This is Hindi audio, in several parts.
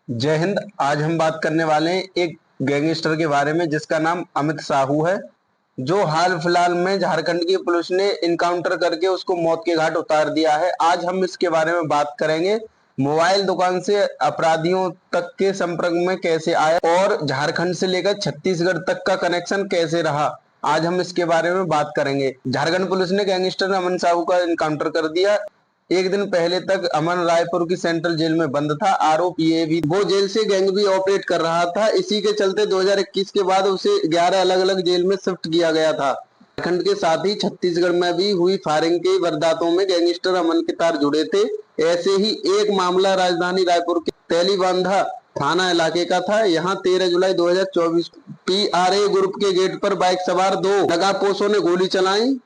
जय हिंद। आज हम बात करने वाले हैं एक गैंगस्टर के बारे में जिसका नाम अमित साहू है, जो हाल फिलहाल में झारखंड की पुलिस ने इनकाउंटर करके उसको मौत के घाट उतार दिया है। आज हम इसके बारे में बात करेंगे। मोबाइल दुकान से अपराधियों तक के संपर्क में कैसे आया और झारखंड से लेकर छत्तीसगढ़ तक का कनेक्शन कैसे रहा, आज हम इसके बारे में बात करेंगे। झारखंड पुलिस ने गैंगस्टर अमन साहू का इनकाउंटर कर दिया। एक दिन पहले तक अमन रायपुर की सेंट्रल जेल में बंद था। आरोप ये भी वो जेल से गैंग भी ऑपरेट कर रहा था। इसी के चलते 2021 के बाद उसे 11 अलग अलग जेल में शिफ्ट किया गया था। झारखंड के साथ ही छत्तीसगढ़ में भी हुई फायरिंग के वारदातों में गैंगस्टर अमन के तार जुड़े थे। ऐसे ही एक मामला राजधानी रायपुर के तेलीबांधा थाना इलाके का था। यहाँ 13 जुलाई 2024 PRA ग्रुप के गेट पर बाइक सवार दो नकाबपोशों ने गोली चलाई।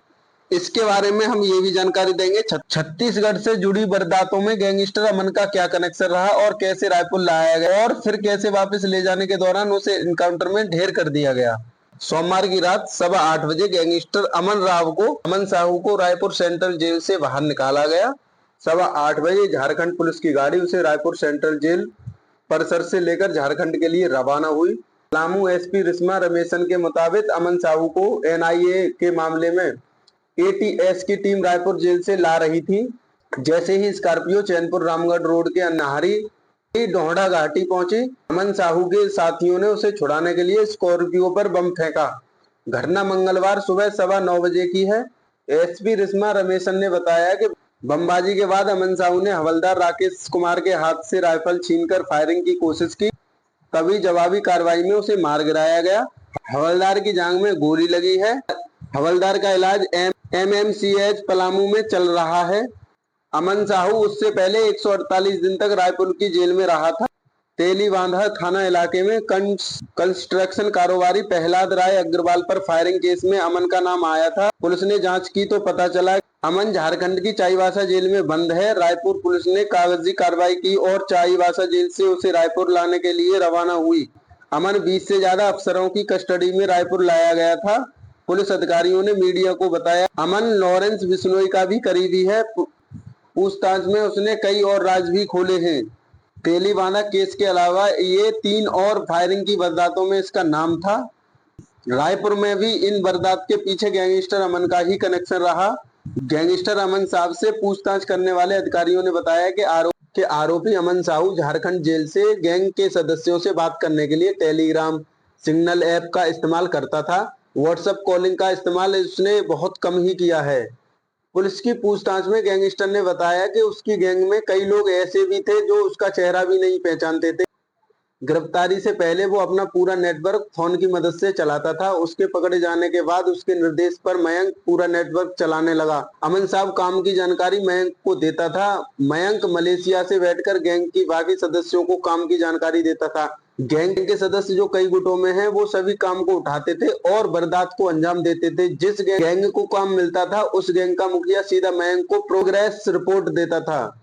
इसके बारे में हम ये भी जानकारी देंगे। छत्तीसगढ़ से जुड़ी वारदातों में गैंगस्टर अमन का क्या कनेक्शन रहा और कैसे रायपुर लाया गया और फिर कैसे वापस ले जाने के दौरान उसे इनकाउंटर में ढेर कर दिया गया। सोमवार की रात 8:15 गैंगस्टर अमन साहू को रायपुर सेंट्रल जेल से बाहर निकाला गया। 8:15 झारखंड पुलिस की गाड़ी उसे रायपुर सेंट्रल जेल परिसर से लेकर झारखंड के लिए रवाना हुई। पलामू SP रिश्मा रमेशन के मुताबिक अमन साहू को NIA के मामले में ATS की टीम रायपुर जेल से ला रही थी। जैसे ही स्कॉर्पियो चैनपुर रामगढ़ रोड के अन्नाहरी डोहड़ा घाटी पहुंची, अमन साहू के साथियों ने उसे छुड़ाने के लिए स्कॉर्पियो पर बम फेंका। घटना मंगलवार सुबह 9:15 बजे की है। SP रिश्मा रमेशन ने बताया कि बमबाजी के बाद अमन साहू ने हवलदार राकेश कुमार के हाथ से राइफल छीनकर फायरिंग की कोशिश की। तभी जवाबी कार्रवाई में उसे मार गिराया गया। हवलदार की जांघ में गोली लगी है। हवलदार का इलाज MMCH पलामू में चल रहा है। अमन साहू उससे पहले 148 दिन तक रायपुर की जेल में रहा था। तेलीबांधा थाना इलाके में कंस्ट्रक्शन कारोबारी प्रहलाद राय अग्रवाल पर फायरिंग केस में अमन का नाम आया था। पुलिस ने जांच की तो पता चला अमन झारखंड की चाईबासा जेल में बंद है। रायपुर पुलिस ने कागजी कार्रवाई की और चाईबासा जेल से उसे रायपुर लाने के लिए रवाना हुई। अमन 20 से ज्यादा अफसरों की कस्टडी में रायपुर लाया गया था। पुलिस अधिकारियों ने मीडिया को बताया अमन लॉरेंस बिश्नोई का भी करीबी है। पूछताछ में उसने कई और राज भी खोले हैं। तेलीबांधा केस के अलावा ये 3 और फायरिंग की वारदातों में इसका नाम था। रायपुर में भी इन वारदात के पीछे गैंगस्टर अमन का ही कनेक्शन रहा। गैंगस्टर अमन साहब से पूछताछ करने वाले अधिकारियों ने बताया कि आरोपी अमन साहू झारखंड जेल से गैंग के सदस्यों से बात करने के लिए टेलीग्राम सिग्नल ऐप का इस्तेमाल करता था। व्हाट्सएप कॉलिंग का इस्तेमाल उसने बहुत कम ही किया है। पुलिस की पूछताछ में गैंगस्टर ने बताया कि उसकी गैंग में कई लोग ऐसे भी थे जो उसका चेहरा भी नहीं पहचानते थे। गिरफ्तारी से पहले वो अपना पूरा नेटवर्क फोन की मदद से चलाता था। उसके पकड़े जाने के बाद उसके निर्देश पर मयंक पूरा नेटवर्क चलाने लगा। अमन साहब काम की जानकारी मयंक को देता था। मयंक मलेशिया से बैठकर गैंग की बाकी सदस्यों को काम की जानकारी देता था। गैंग के सदस्य जो कई गुटों में हैं, वो सभी काम को उठाते थे और वारदात को अंजाम देते थे। जिस गैंग को काम मिलता था उस गैंग का मुखिया सीधा मयंक को प्रोग्रेस रिपोर्ट देता था।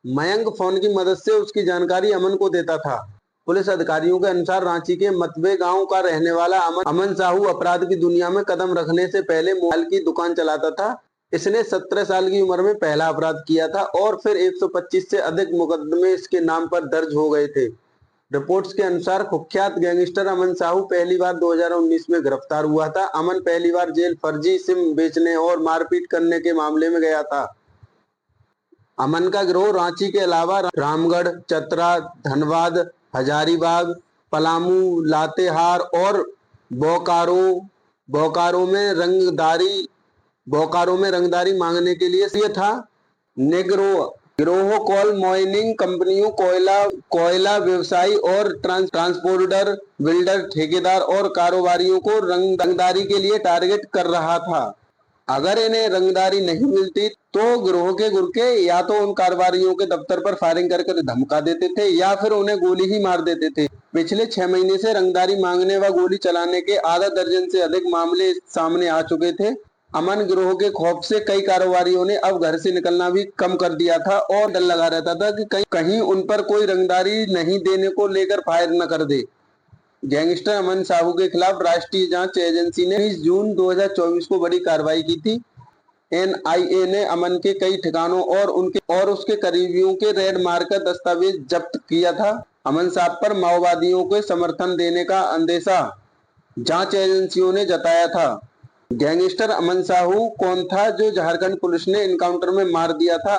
मयंक फोन की मदद से उसकी जानकारी अमन को देता था। पुलिस अधिकारियों के अनुसार रांची के मतबे गांव का रहने वाला अमन साहू अपराध की दुनिया में कदम रखने से पहले मोबाइल की दुकान चलाता था। इसने 17 साल की उम्र में पहला अपराध किया था और फिर 125 से अधिक मुकदमे इसके नाम पर दर्ज हो गए थे। रिपोर्ट्स के अनुसार कुख्यात गैंगस्टर अमन साहू पहली बार 2019 में गिरफ्तार हुआ था। अमन पहली बार जेल फर्जी सिम बेचने और मारपीट करने के मामले में गया था। अमन का गिरोह रांची के अलावा रामगढ़, चतरा, धनबाद, हजारीबाग, पलामू, लातेहार और बोकारो में रंगदारी मांगने के लिए था। गिरोह कॉल माइनिंग कंपनियों, कोयला व्यवसायी और ट्रांसपोर्टर, बिल्डर, ठेकेदार और कारोबारियों को रंगदारी के लिए टारगेट कर रहा था। अगर इन्हें रंगदारी नहीं मिलती तो गिरोह के गुर्गे या तो उन कारोबारियों के दफ्तर पर फायरिंग करके धमका देते थे या फिर उन्हें गोली ही मार देते थे। पिछले 6 महीने से रंगदारी मांगने व गोली चलाने के आधा दर्जन से अधिक मामले सामने आ चुके थे। अमन गिरोह के खौफ से कई कारोबारियों ने अब घर से निकलना भी कम कर दिया था और डर लगा रहता था कि कहीं उन पर कोई रंगदारी नहीं देने को लेकर फायर न कर दे। गैंगस्टर अमन साहू के खिलाफ राष्ट्रीय जांच एजेंसी ने 20 जून 2024 को बड़ी कार्रवाई की थी। NIA ने अमन के कई ठिकानों और उसके करीबियों के रेड मारकर दस्तावेज जब्त किया था। अमन साहब पर माओवादियों को समर्थन देने का अंदेशा जांच एजेंसियों ने जताया था। गैंगस्टर अमन साहू कौन था जो झारखंड पुलिस ने इनकाउंटर में मार दिया था?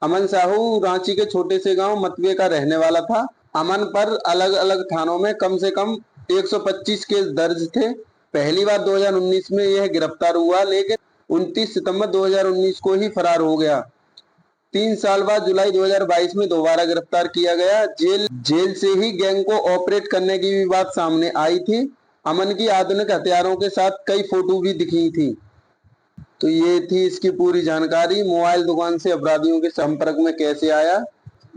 अमन साहू रांची के छोटे से गांव मतवे का रहने वाला था। अमन पर अलग अलग थानों में कम से कम 125 केस दर्ज थे। पहली बार 2019 में यह गिरफ्तार हुआ, लेकिन 29 सितंबर 2019 को ही फरार हो गया। 3 साल बाद जुलाई 2022 में दोबारा गिरफ्तार किया गया। जेल से ही गैंग को ऑपरेट करने की भी बात सामने आई थी। अमन की आधुनिक हथियारों के साथ कई फोटो भी दिखी थी। तो ये थी इसकी पूरी जानकारी। मोबाइल दुकान से अपराधियों के संपर्क में कैसे आया,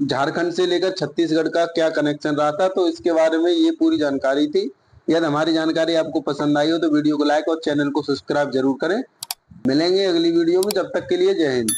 झारखंड से लेकर छत्तीसगढ़ का क्या कनेक्शन रहा था, तो इसके बारे में ये पूरी जानकारी थी। यदि हमारी जानकारी आपको पसंद आई हो तो वीडियो को लाइक और चैनल को सब्सक्राइब जरूर करें। मिलेंगे अगली वीडियो में, जब तक के लिए जय हिंद।